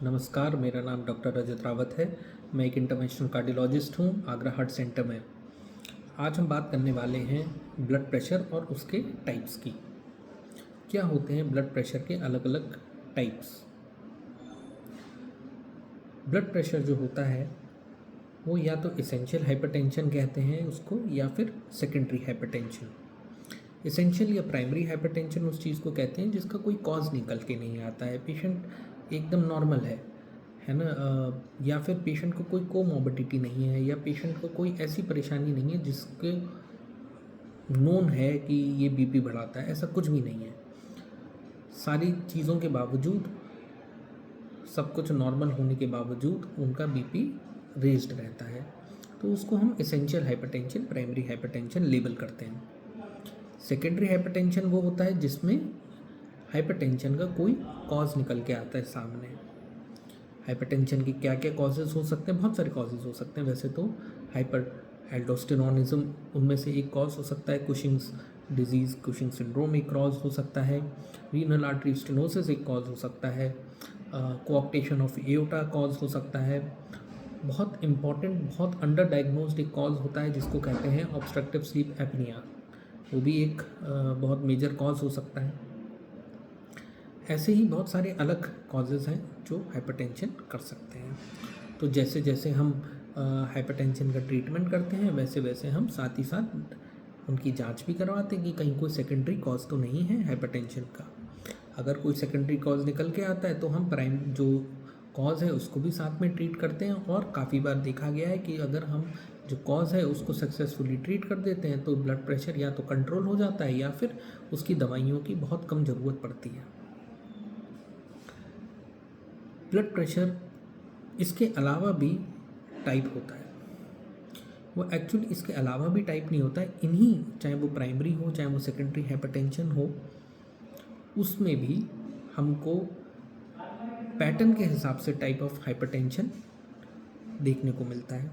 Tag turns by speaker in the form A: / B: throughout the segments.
A: नमस्कार, मेरा नाम डॉक्टर रजत रावत है। मैं एक इंटरवेंशनल कार्डियोलॉजिस्ट हूँ आगरा हार्ट सेंटर में। आज हम बात करने वाले हैं ब्लड प्रेशर और उसके टाइप्स की। क्या होते हैं ब्लड प्रेशर के अलग अलग टाइप्स। ब्लड प्रेशर जो होता है वो या तो एसेंशियल हाइपरटेंशन कहते हैं उसको, या फिर सेकेंडरी हाइपरटेंशन। एसेंशियल या प्राइमरी हाइपरटेंशन उस चीज़ को कहते हैं जिसका कोई कॉज निकल के नहीं आता है, पेशेंट एकदम नॉर्मल है ना। या फिर पेशेंट को कोई कोमॉर्बिडिटी नहीं है, या पेशेंट को कोई ऐसी परेशानी नहीं है जिसके नोन है कि ये बीपी बढ़ाता है, ऐसा कुछ भी नहीं है। सारी चीज़ों के बावजूद, सब कुछ नॉर्मल होने के बावजूद उनका बीपी रेज्ड रहता है, तो उसको हम essential hypertension, primary hypertension label करते हैं। सेकेंडरी हाइपरटेंशन वो होता है जिसमें हाइपरटेंशन का कोई कॉज निकल के आता है सामने। हाइपरटेंशन की क्या क्या कॉजेज़ हो सकते हैं, बहुत सारे कॉजेज़ हो सकते हैं। वैसे तो हाइपर एल्डोस्टेरोनिज्म उनमें से एक कॉज हो सकता है। कुशिंग्स डिजीज़, कुशिंग सिंड्रोम एक कॉज हो सकता है। रीनल आर्टरी स्टेनोसिस एक कॉज हो सकता है। कोऑक्टेशन ऑफ एओर्टा कॉज हो सकता है। बहुत इंपॉर्टेंट, बहुत अंडर डायग्नोज्ड एक कॉज होता है जिसको कहते हैं ऑब्स्ट्रक्टिव स्लीप एपनिया, वो भी एक बहुत मेजर कॉज हो सकता है। ऐसे ही बहुत सारे अलग कॉजेज़ हैं जो हाइपरटेंशन कर सकते हैं। तो जैसे जैसे हम हाइपरटेंशन का ट्रीटमेंट करते हैं, वैसे वैसे हम साथ ही साथ उनकी जांच भी करवाते हैं कि कहीं कोई सेकेंडरी कॉज तो नहीं है हाइपरटेंशन का। अगर कोई सेकेंडरी कॉज निकल के आता है तो हम प्राइम जो कॉज है उसको भी साथ में ट्रीट करते हैं। और काफ़ी बार देखा गया है कि अगर हम जो कॉज है उसको सक्सेसफुली ट्रीट कर देते हैं तो ब्लड प्रेशर या तो कंट्रोल हो जाता है या फिर उसकी दवाइयों की बहुत कम ज़रूरत पड़ती है। ब्लड प्रेशर इसके अलावा भी टाइप होता है। वो एक्चुअली इसके अलावा भी टाइप नहीं होता है, इन्हीं, चाहे वो प्राइमरी हो चाहे वो सेकेंडरी हाइपरटेंशन हो, उसमें भी हमको पैटर्न के हिसाब से टाइप ऑफ हाइपरटेंशन देखने को मिलता है।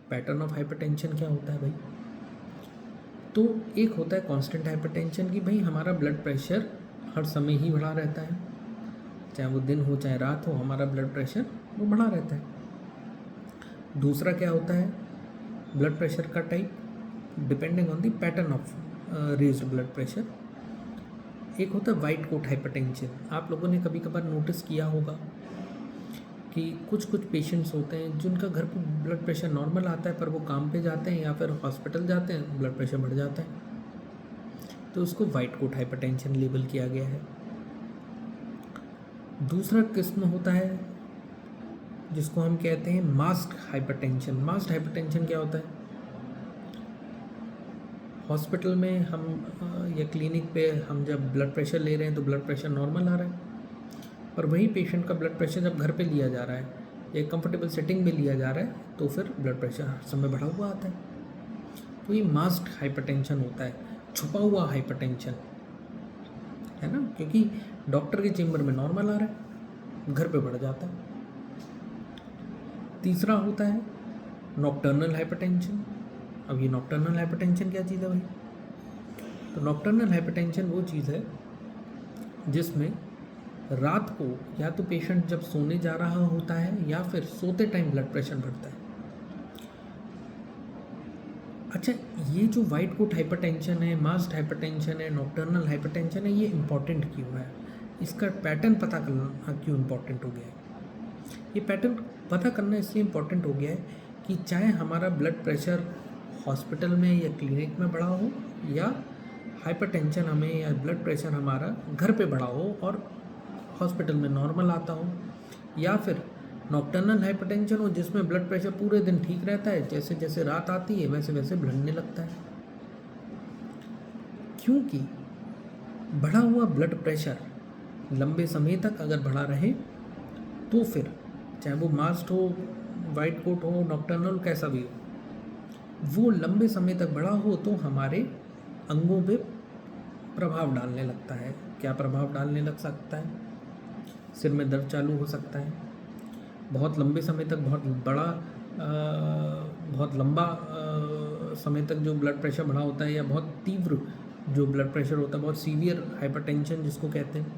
A: पैटर्न ऑफ हाइपरटेंशन क्या होता है भाई? तो एक होता है कांस्टेंट हाइपरटेंशन की भाई हमारा ब्लड प्रेशर हर समय ही बढ़ा रहता है, चाहे वो दिन हो चाहे रात हो, हमारा ब्लड प्रेशर वो बढ़ा रहता है। दूसरा क्या होता है ब्लड प्रेशर का type, depending on the pattern of raised blood pressure. एक होता है वाइट कोट हाइपरटेंशन। आप लोगों ने कभी कभार नोटिस किया होगा कि कुछ कुछ पेशेंट्स होते हैं जिनका घर पे ब्लड प्रेशर नॉर्मल आता है, पर वो काम पे जाते हैं या फिर हॉस्पिटल जाते हैं, ब्लड प्रेशर बढ़ जाता है, तो उसको वाइट कोट हाइपरटेंशन लेबल किया गया है। दूसरा किस्म होता है जिसको हम कहते हैं मास्क्ड हाइपरटेंशन। मास्क्ड हाइपरटेंशन क्या होता है? हॉस्पिटल में हम या क्लिनिक पे हम जब ब्लड प्रेशर ले रहे हैं तो ब्लड प्रेशर नॉर्मल आ रहा है, और वही पेशेंट का ब्लड प्रेशर जब घर पे लिया जा रहा है, एक कंफर्टेबल सेटिंग में लिया जा रहा है, तो फिर ब्लड प्रेशर हर समय बढ़ा हुआ आता है। तो ये मास्क्ड हाइपरटेंशन होता है, छुपा हुआ हाइपरटेंशन है ना, क्योंकि डॉक्टर के चेम्बर में नॉर्मल आ रहा है, घर पे बढ़ जाता है। तीसरा होता है नॉकटर्नल हाइपरटेंशन। अब ये नॉकटर्नल हाइपरटेंशन क्या चीज़ है भाई? तो नॉकटर्नल हाइपरटेंशन वो चीज़ है जिसमें रात को या तो पेशेंट जब सोने जा रहा होता है या फिर सोते टाइम ब्लड प्रेशर बढ़ता है। अच्छा, ये जो वाइट कोट हाइपरटेंशन है, मास्क्ड हाइपरटेंशन है, नॉकटर्नल हाइपरटेंशन है, ये इम्पॉर्टेंट क्यों है? इसका पैटर्न पता करना क्यों इम्पॉर्टेंट हो गया है? ये पैटर्न पता करना इसलिए इम्पॉर्टेंट हो गया है कि चाहे हमारा ब्लड प्रेशर हॉस्पिटल में या क्लिनिक में बढ़ा हो, या हाइपरटेंशन हमें या ब्लड प्रेशर हमारा घर पे बढ़ा हो और हॉस्पिटल में नॉर्मल आता हो, या फिर नॉकटर्नल हाइपरटेंशन हो जिसमें ब्लड प्रेशर पूरे दिन ठीक रहता है, जैसे जैसे रात आती है वैसे वैसे बढ़ने लगता है। क्योंकि बढ़ा हुआ ब्लड प्रेशर लंबे समय तक अगर बढ़ा रहे तो फिर चाहे वो मास्क्ड हो, वाइट कोट हो, नॉकटर्नल कैसा भी हो, वो लंबे समय तक बढ़ा हो तो हमारे अंगों पे प्रभाव डालने लगता है। क्या प्रभाव डालने लग सकता है? सिर में दर्द चालू हो सकता है, बहुत लंबे समय तक, बहुत लंबा समय तक जो ब्लड प्रेशर बढ़ा होता है, या बहुत तीव्र जो ब्लड प्रेशर होता है, बहुत सीवियर हाइपरटेंशन जिसको कहते हैं,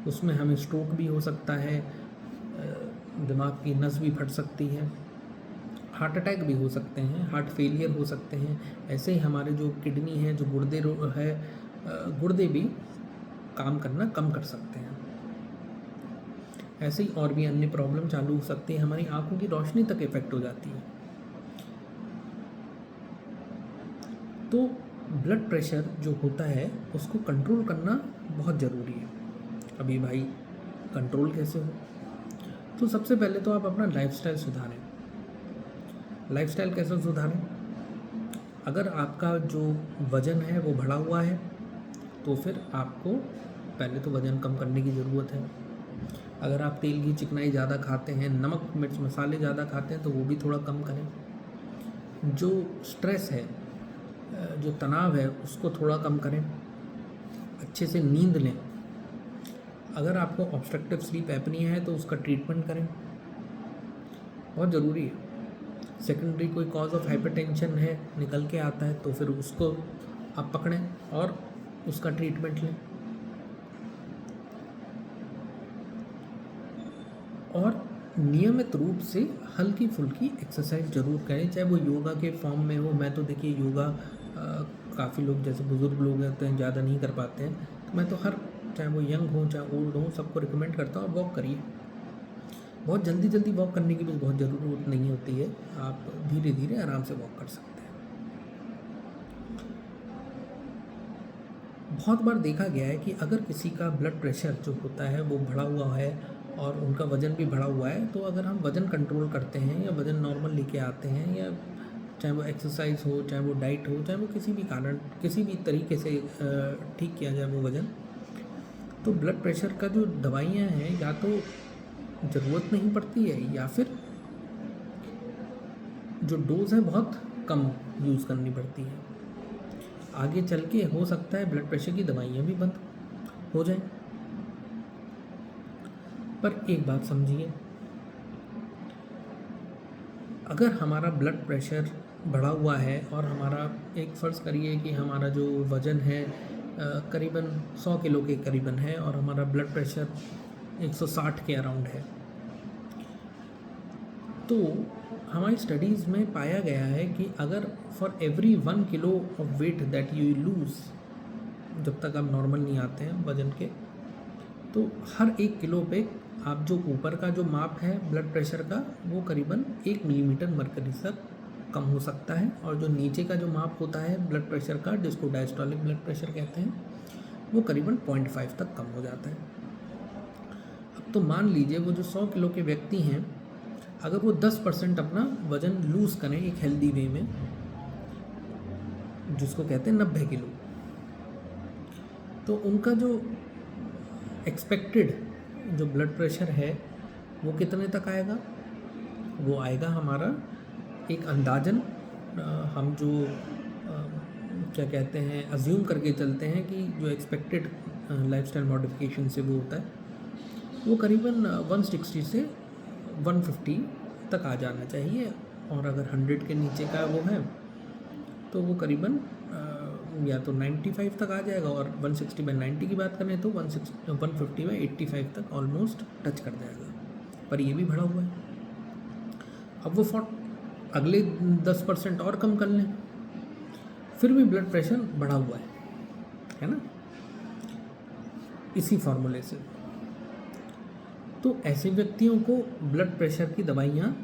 A: उसमें हमें स्ट्रोक भी हो सकता है, दिमाग की नस भी फट सकती है, हार्ट अटैक भी हो सकते हैं, हार्ट फेलियर हो सकते हैं। ऐसे ही हमारे जो किडनी है, जो गुर्दे भी काम करना कम कर सकते हैं। ऐसे ही और भी अन्य प्रॉब्लम चालू हो सकती है, हमारी आंखों की रोशनी तक इफेक्ट हो जाती है। तो ब्लड प्रेशर जो होता है उसको कंट्रोल करना बहुत ज़रूरी है। अभी भाई कंट्रोल कैसे हो? तो सबसे पहले तो आप अपना लाइफस्टाइल सुधारें। लाइफस्टाइल कैसे सुधारें? अगर आपका जो वज़न है वो बढ़ा हुआ है तो फिर आपको पहले तो वज़न कम करने की ज़रूरत है। अगर आप तेल की चिकनाई ज़्यादा खाते हैं, नमक मिर्च मसाले ज़्यादा खाते हैं, तो वो भी थोड़ा कम करें। जो स्ट्रेस है, जो तनाव है, उसको थोड़ा कम करें। अच्छे से नींद लें। अगर आपको ऑब्स्ट्रक्टिव स्लीप एपनिया है तो उसका ट्रीटमेंट करें, बहुत ज़रूरी है। सेकेंडरी कोई कॉज ऑफ हाइपरटेंशन है, निकल के आता है, तो फिर उसको आप पकड़ें और उसका ट्रीटमेंट लें। और नियमित रूप से हल्की फुल्की एक्सरसाइज ज़रूर करें, चाहे वो योगा के फॉर्म में हो। मैं तो देखिए योगा काफ़ी लोग जैसे बुज़ुर्ग लोग होते हैं ज़्यादा नहीं कर पाते हैं, तो मैं तो चाहे वो यंग हो चाहे ओल्ड हो, सबको रिकमेंड करता हूँ वॉक करिए। बहुत जल्दी वॉक करने की भी बहुत ज़रूरत नहीं होती है, आप धीरे धीरे आराम से वॉक कर सकते हैं। बहुत बार देखा गया है कि अगर किसी का ब्लड प्रेशर जो होता है वो बढ़ा हुआ है और उनका वज़न भी बढ़ा हुआ है, तो अगर हम वज़न कंट्रोल करते हैं या वज़न नॉर्मल लेके आते हैं, या चाहे वो एक्सरसाइज हो, चाहे वो डाइट हो, चाहे वो किसी भी कारण किसी भी तरीके से ठीक किया जाए वो वज़न, तो ब्लड प्रेशर का जो दवाइयाँ हैं या तो ज़रूरत नहीं पड़ती है, या फिर जो डोज़ है बहुत कम यूज़ करनी पड़ती है। आगे चल के हो सकता है ब्लड प्रेशर की दवाइयाँ भी बंद हो जाएं। पर एक बात समझिए, अगर हमारा ब्लड प्रेशर बढ़ा हुआ है और हमारा एक फ़र्ज़ करिए कि हमारा जो वज़न है करीबन 100 किलो के करीबन है और हमारा ब्लड प्रेशर 160 के अराउंड है, तो हमारी स्टडीज़ में पाया गया है कि अगर for every 1 kilo of weight that you lose, जब तक आप नॉर्मल नहीं आते हैं वज़न के, तो हर 1 किलो पे आप जो ऊपर का जो माप है ब्लड प्रेशर का, वो करीबन 1 मिलीमीटर मरकरी तक कम हो सकता है, और जो नीचे का जो माप होता है ब्लड प्रेशर का, जिसको डायस्टोलिक ब्लड प्रेशर कहते हैं, वो करीबन 0.5 तक कम हो जाता है। अब तो मान लीजिए वो जो 100 किलो के व्यक्ति हैं, अगर वो 10% अपना वज़न लूज़ करें एक हेल्दी वे में, जिसको कहते हैं 90 किलो, तो उनका जो एक्सपेक्टेड जो ब्लड प्रेशर है वो कितने तक आएगा? वो आएगा हमारा एक अंदाजन, हम जो क्या कहते हैं अज्यूम करके चलते हैं कि जो एक्सपेक्टेड लाइफस्टाइल मॉडिफिकेशन से वो होता है, वो करीबन 160 से 150 तक आ जाना चाहिए। और अगर 100 के नीचे का वो है तो वो करीबन या तो 95 तक आ जाएगा, और 160/90 की बात करें तो 150/85 तक ऑलमोस्ट टच कर जाएगा, पर ये भी बढ़ा हुआ है। अब वो अगले 10% और कम कर लें, फिर भी ब्लड प्रेशर बढ़ा हुआ है ना, इसी फॉर्मूले से। तो ऐसे व्यक्तियों को ब्लड प्रेशर की दवाइयाँ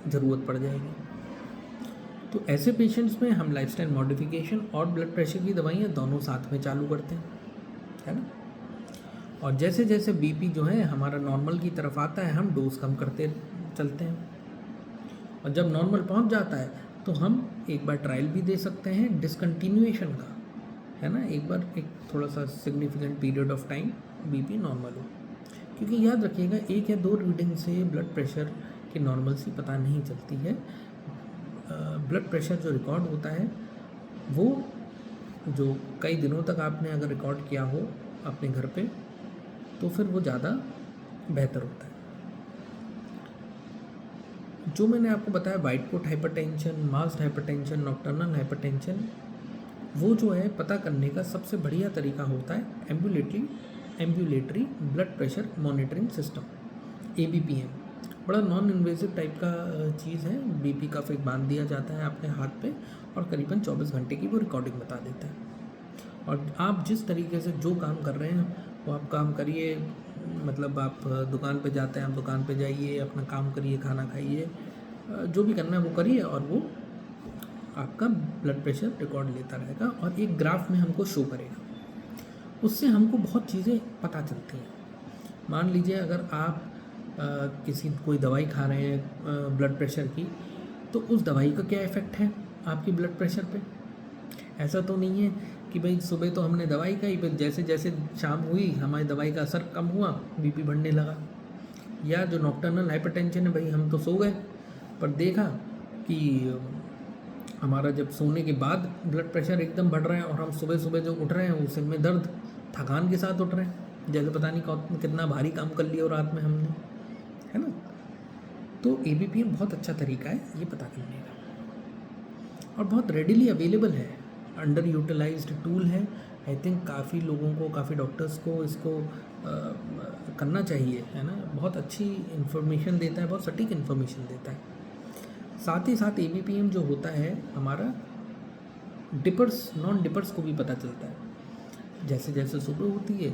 A: ज़रूरत पड़ जाएगी। तो ऐसे पेशेंट्स में हम लाइफस्टाइल मॉडिफिकेशन और ब्लड प्रेशर की दवाइयाँ दोनों साथ में चालू करते हैं, है ना। और जैसे जैसे बीपी जो है हमारा नॉर्मल की तरफ आता है, हम डोज कम करते चलते हैं, और जब नॉर्मल पहुंच जाता है तो हम एक बार ट्रायल भी दे सकते हैं डिसकंटिन्यूएशन का, है ना। एक बार एक थोड़ा सा significant period of time BP normal हो, क्योंकि याद रखिएगा 1 या 2 रीडिंग से ब्लड प्रेशर की नॉर्मलसी पता नहीं चलती है। ब्लड प्रेशर जो रिकॉर्ड होता है वो जो कई दिनों तक आपने अगर रिकॉर्ड किया हो अपने घर पे, तो फिर वो ज़्यादा बेहतर होता है। जो मैंने आपको बताया white coat hypertension, masked hypertension, nocturnal hypertension, वो जो है पता करने का सबसे बढ़िया तरीका होता है ambulatory blood pressure monitoring system, ABPM बड़ा नॉन इन्वेजिव टाइप का चीज़ है। BP का फिर बांध दिया जाता है आपके हाथ पे और करीबन 24 घंटे की वो रिकॉर्डिंग बता देता है। और आप जिस तरीके से जो काम कर रहे हैं वो आप काम करिए, मतलब आप दुकान पे जाते हैं, आप दुकान पे जाइए, अपना काम करिए, खाना खाइए, जो भी करना है वो करिए, और वो आपका ब्लड प्रेशर रिकॉर्ड लेता रहेगा और एक ग्राफ में हमको शो करेगा। उससे हमको बहुत चीज़ें पता चलती हैं। मान लीजिए अगर आप कोई दवाई खा रहे हैं ब्लड प्रेशर की, तो उस दवाई का क्या इफ़ेक्ट है आपकी ब्लड प्रेशर पे। ऐसा तो नहीं है कि भाई सुबह तो हमने दवाई खाई, फिर जैसे जैसे शाम हुई हमारी दवाई का असर कम हुआ, BP बढ़ने लगा। या जो नॉक्टर्नल हाइपरटेंशन है, भाई हम तो सो गए पर देखा कि हमारा जब सोने के बाद ब्लड प्रेशर एकदम बढ़ रहा है और हम सुबह सुबह जो उठ रहे हैं उस में दर्द, थकान के साथ उठ रहे हैं, जैसे पता नहीं कितना भारी काम कर लिया और रात में हमने, है ना। तो ABPM बहुत अच्छा तरीका है ये पता करने का और बहुत रेडिली अवेलेबल है, अंडर यूटिलाइज्ड टूल है। आई थिंक काफ़ी लोगों को, काफ़ी डॉक्टर्स को इसको करना चाहिए, है ना। बहुत अच्छी इन्फॉर्मेशन देता है, बहुत सटीक इन्फॉर्मेशन देता है। साथ ही साथ ABPM जो होता है हमारा डिपर्स, नॉन डिपर्स को भी पता चलता है। जैसे जैसे सुबह होती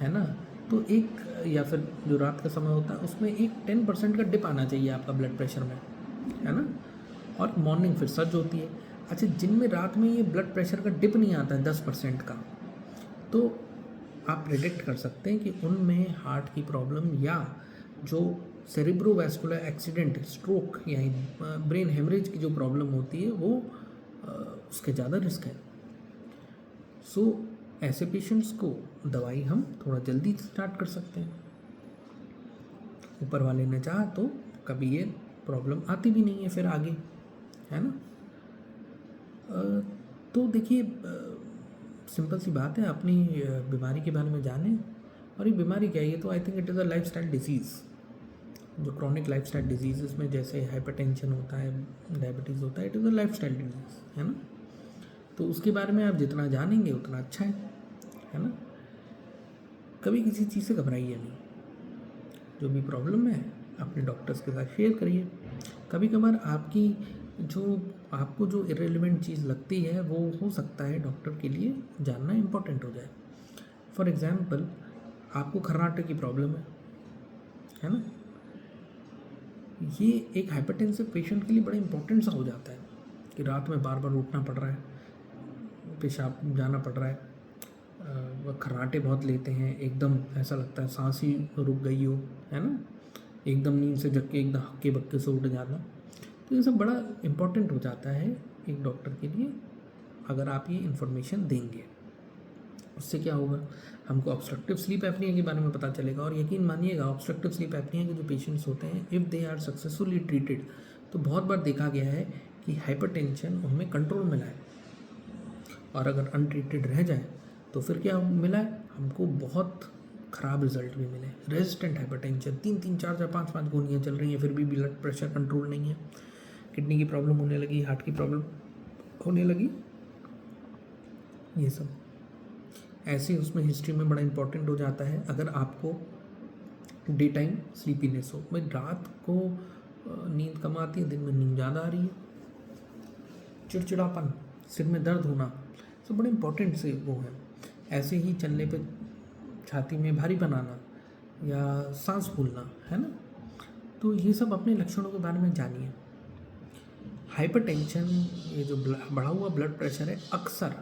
A: है ना, तो एक या फिर जो रात का समय होता है उसमें एक 10% का डिप आना चाहिए आपका ब्लड प्रेशर में, है ना। और मॉर्निंग फिर सर्ज होती है। अच्छा, जिनमें रात में ये ब्लड प्रेशर का डिप नहीं आता है 10% का, तो आप प्रेडिक्ट कर सकते हैं कि उनमें हार्ट की प्रॉब्लम या जो सेरिब्रोवैस्कुलर एक्सीडेंट, स्ट्रोक या ब्रेन हेमरेज की जो प्रॉब्लम होती है वो उसके ज़्यादा रिस्क है। सो ऐसे पेशेंट्स को दवाई हम थोड़ा जल्दी स्टार्ट कर सकते हैं। ऊपर वाले ने चाहा तो कभी ये प्रॉब्लम आती भी नहीं है फिर आगे, है ना। तो देखिए, सिंपल सी बात है, अपनी बीमारी के बारे में जानें। और ये बीमारी क्या है, ये तो I think it is a lifestyle disease. जो क्रॉनिक लाइफस्टाइल डिजीज़ में जैसे हाइपरटेंशन होता है, डायबिटीज़ होता है, it is a lifestyle disease, है ना। तो उसके बारे में आप जितना जानेंगे उतना अच्छा है ना। कभी किसी चीज़ से घबराइए नहीं, जो भी प्रॉब्लम है अपने डॉक्टर्स के साथ शेयर करिए। कभी कभार आपको जो इरेलीवेंट चीज़ लगती है वो हो सकता है डॉक्टर के लिए जानना इम्पोर्टेंट हो जाए। फॉर एग्ज़ाम्पल, आपको खर्राटे की प्रॉब्लम है ना, ये एक हाइपरटेंसिव पेशेंट के लिए बड़ा इंपॉर्टेंट सा हो जाता है कि रात में बार बार उठना पड़ रहा है, पेशाब जाना पड़ रहा है, वह खर्राटे बहुत लेते हैं, एकदम ऐसा लगता है सांस ही रुक गई हो, है ना, एकदम नींद से जग के एकदम हक्के बक्के से उठ जाना। तो ये सब बड़ा इम्पोर्टेंट हो जाता है एक डॉक्टर के लिए अगर आप ये इन्फॉर्मेशन देंगे। उससे क्या होगा, हमको ऑब्स्ट्रक्टिव स्लीप एपनिया के बारे में पता चलेगा। और यकीन मानिएगा, ऑब्स्ट्रक्टिव स्लीप एपनिया के जो पेशेंट्स होते हैं, if they are successfully treated, तो बहुत बार देखा गया है कि हाइपरटेंशन उनमें कंट्रोल में लाए। और अगर अनट्रीटेड रह जाए तो फिर क्या मिला है हमको, बहुत ख़राब रिजल्ट भी मिले। रेजिस्टेंट हाइपरटेंशन, 3-3, 4-4, 5-5 गोलियाँ चल रही हैं, फिर भी ब्लड प्रेशर कंट्रोल नहीं है, किडनी की प्रॉब्लम होने लगी, हार्ट की प्रॉब्लम होने लगी। ये सब ऐसे उसमें हिस्ट्री में बड़ा इंपॉर्टेंट हो जाता है। अगर आपको डे टाइम स्लीपीनेस हो, भाई रात को नींद कम आती है, दिन में नींद ज़्यादा आ रही है, चिड़चिड़ापन, सिर में दर्द होना, सब बड़े इंपॉर्टेंट से वो है। ऐसे ही चलने पे छाती में भारी बनाना या सांस फूलना, है ना। तो ये सब अपने लक्षणों के बारे में जानिए। हाइपरटेंशन, ये जो बढ़ा हुआ ब्लड प्रेशर है, अक्सर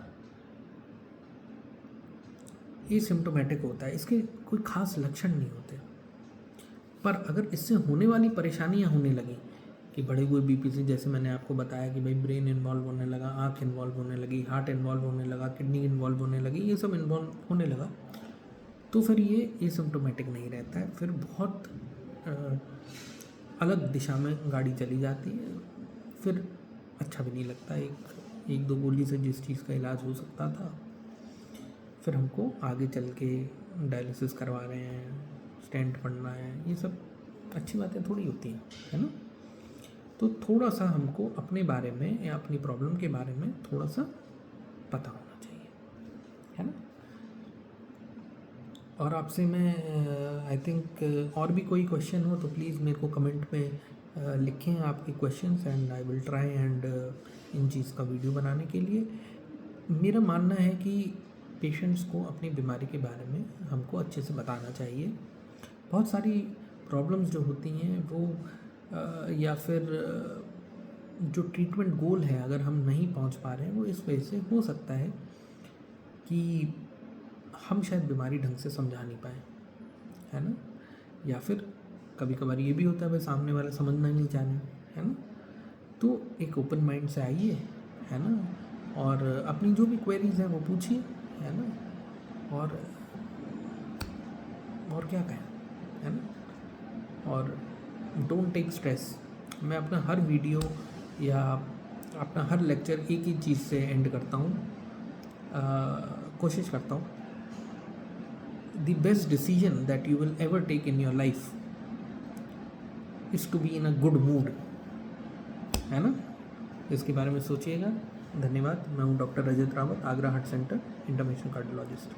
A: एसिम्प्टोमेटिक होता है, इसके कोई खास लक्षण नहीं होते। पर अगर इससे होने वाली परेशानियां होने लगी कि बढ़े हुए BP से, जैसे मैंने आपको बताया कि भाई ब्रेन इन्वॉल्व होने लगा, आँख इन्वॉल्व होने लगी, हार्ट इन्वॉल्व होने लगा, किडनी इन्वॉल्व होने लगी, ये सब इन्वॉल्व होने लगा, तो फिर ये एसिम्प्टोमेटिक नहीं रहता है, फिर बहुत अलग दिशा में गाड़ी चली जाती है, फिर अच्छा भी नहीं लगता। एक दो गोली से जिस चीज़ का इलाज हो सकता था, फिर हमको आगे चल के डायलिसिस करवा रहे हैं, स्टेंट पड़ना है, ये सब अच्छी बातें थोड़ी होती हैं, है ना। तो थोड़ा सा हमको अपने बारे में या अपनी प्रॉब्लम के बारे में थोड़ा सा पता होना चाहिए, है ना। और आपसे मैं आई थिंक और भी कोई क्वेश्चन हो तो प्लीज़ मेरे को कमेंट में लिखें आपके questions, and I will try and इन चीज़ का वीडियो बनाने के लिए। मेरा मानना है कि पेशेंट्स को अपनी बीमारी के बारे में हमको अच्छे से बताना चाहिए। बहुत सारी प्रॉब्लम्स जो होती हैं वो या फिर जो ट्रीटमेंट गोल है अगर हम नहीं पहुंच पा रहे हैं, वो इस वजह से हो सकता है कि हम शायद बीमारी ढंग से समझा नहीं पाए, है ना। या फिर कभी कभार ये भी होता है भाई सामने वाला समझना ही नहीं चाह रहे, है ना। तो एक ओपन माइंड से आइए, है ना, और अपनी जो भी क्वेरीज हैं वो पूछिए, है ना। और क्या कहें, है ना। और डोंट टेक स्ट्रेस। मैं अपना हर वीडियो या अपना हर लेक्चर एक ही चीज़ से एंड करता हूँ, कोशिश करता हूँ the best decision that you will ever take in your life is to be in a good mood, है ना। इसके बारे में सोचिएगा। धन्यवाद। मैं हूँ doctor Rajat Rawat, Agra heart centre, interventional cardiologist.